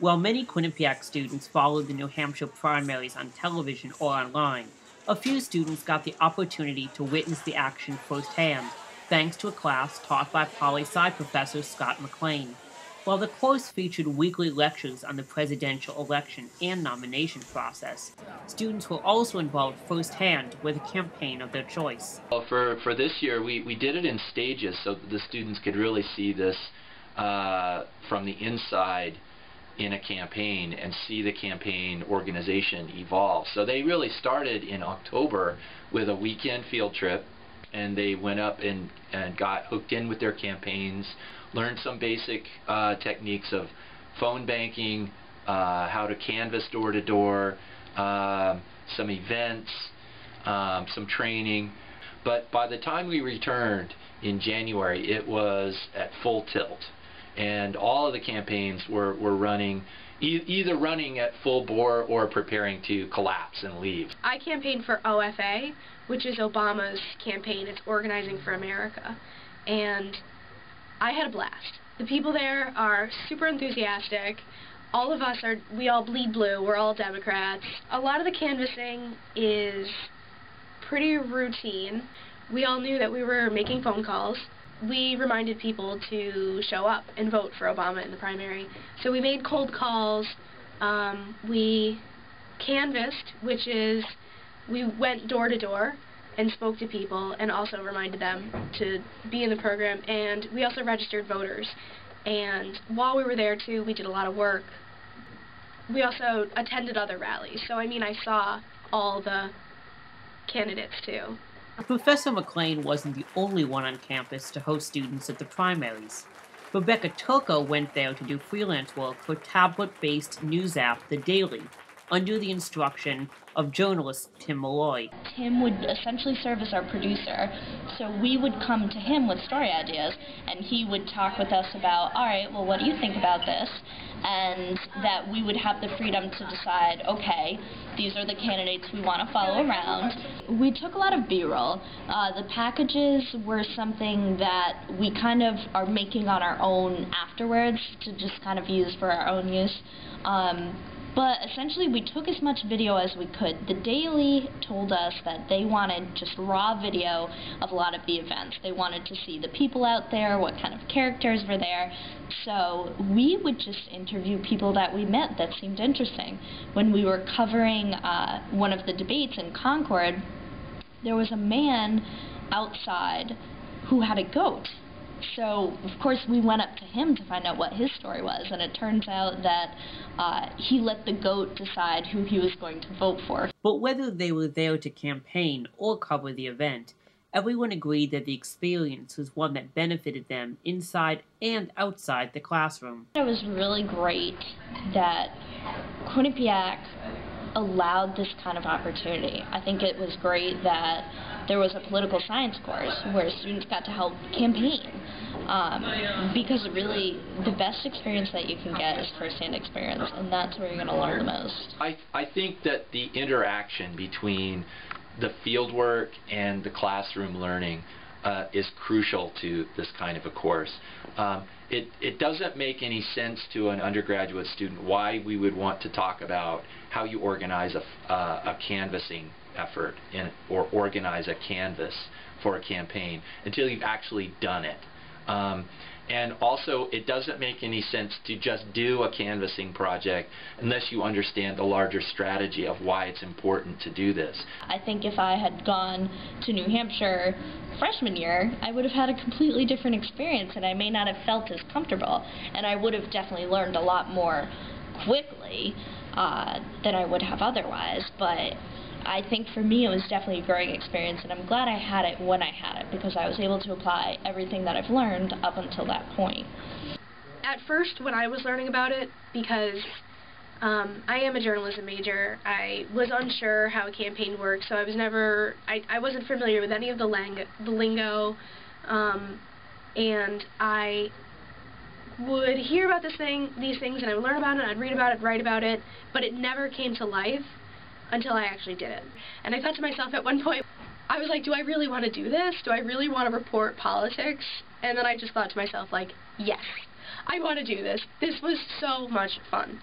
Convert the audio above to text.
While many Quinnipiac students followed the New Hampshire primaries on television or online, a few students got the opportunity to witness the action firsthand, thanks to a class taught by poli-sci professor Scott McLean. While the course featured weekly lectures on the presidential election and nomination process, students were also involved firsthand with a campaign of their choice. Well, for this year, we did it in stages so that the students could really see this from the inside in a campaign and see the campaign organization evolve. So they really started in October with a weekend field trip, and they went up and got hooked in with their campaigns, learned some basic techniques of phone banking, how to canvass door to door, some events, some training. But by the time we returned in January, it was at full tilt. And all of the campaigns were running, either running at full bore or preparing to collapse and leave. I campaigned for OFA, which is Obama's campaign. It's Organizing for America. And I had a blast. The people there are super enthusiastic. All of us we all bleed blue. We're all Democrats. A lot of the canvassing is pretty routine. We all knew that we were making phone calls. We reminded people to show up and vote for Obama in the primary. So we made cold calls. We canvassed, which is we went door to door and spoke to people and also reminded them to be in the program. And we also registered voters. And while we were there, too, we did a lot of work. We also attended other rallies. So, I mean, I saw all the candidates, too. Professor McLean wasn't the only one on campus to host students at the primaries. Rebecca Turco went there to do freelance work for tablet-based news app The Daily, under the instruction of journalist Tim Malloy. Tim would essentially serve as our producer, so we would come to him with story ideas, and he would talk with us about, all right, well, what do you think about this? And that we would have the freedom to decide, okay, these are the candidates we want to follow around. We took a lot of B-roll. The packages were something that we kind of are making on our own afterwards to just kind of use for our own use. But essentially we took as much video as we could. The Daily told us that they wanted just raw video of a lot of the events. They wanted to see the people out there, what kind of characters were there. So we would just interview people that we met that seemed interesting. When we were covering one of the debates in Concord, there was a man outside who had a goat. So, of course, we went up to him to find out what his story was, and it turns out that he let the goat decide who he was going to vote for. But whether they were there to campaign or cover the event, everyone agreed that the experience was one that benefited them inside and outside the classroom. It was really great that Quinnipiac allowed this kind of opportunity. I think it was great that there was a political science course where students got to help campaign, because really the best experience that you can get is first-hand experience, and that's where you're going to learn the most. I think that the interaction between the fieldwork and the classroom learning is crucial to this kind of a course. It doesn't make any sense to an undergraduate student why we would want to talk about how you organize a canvassing effort or organize a canvas for a campaign until you've actually done it. And also, it doesn't make any sense to just do a canvassing project unless you understand the larger strategy of why it's important to do this. I think if I had gone to New Hampshire freshman year, I would have had a completely different experience, and I may not have felt as comfortable, and I would have definitely learned a lot more quickly than I would have otherwise. But I think for me it was definitely a growing experience, and I'm glad I had it when I had it, because I was able to apply everything that I've learned up until that point. At first, when I was learning about it, because I am a journalism major, I was unsure how a campaign worked, so I wasn't familiar with any of the lingo, and I would hear about these things, and I would learn about it, and I'd read about it, write about it, but it never came to life until I actually did it. And I thought to myself at one point, I was like, do I really want to do this? Do I really want to report politics? And then I just thought to myself, like, yes. I want to do this. This was so much fun.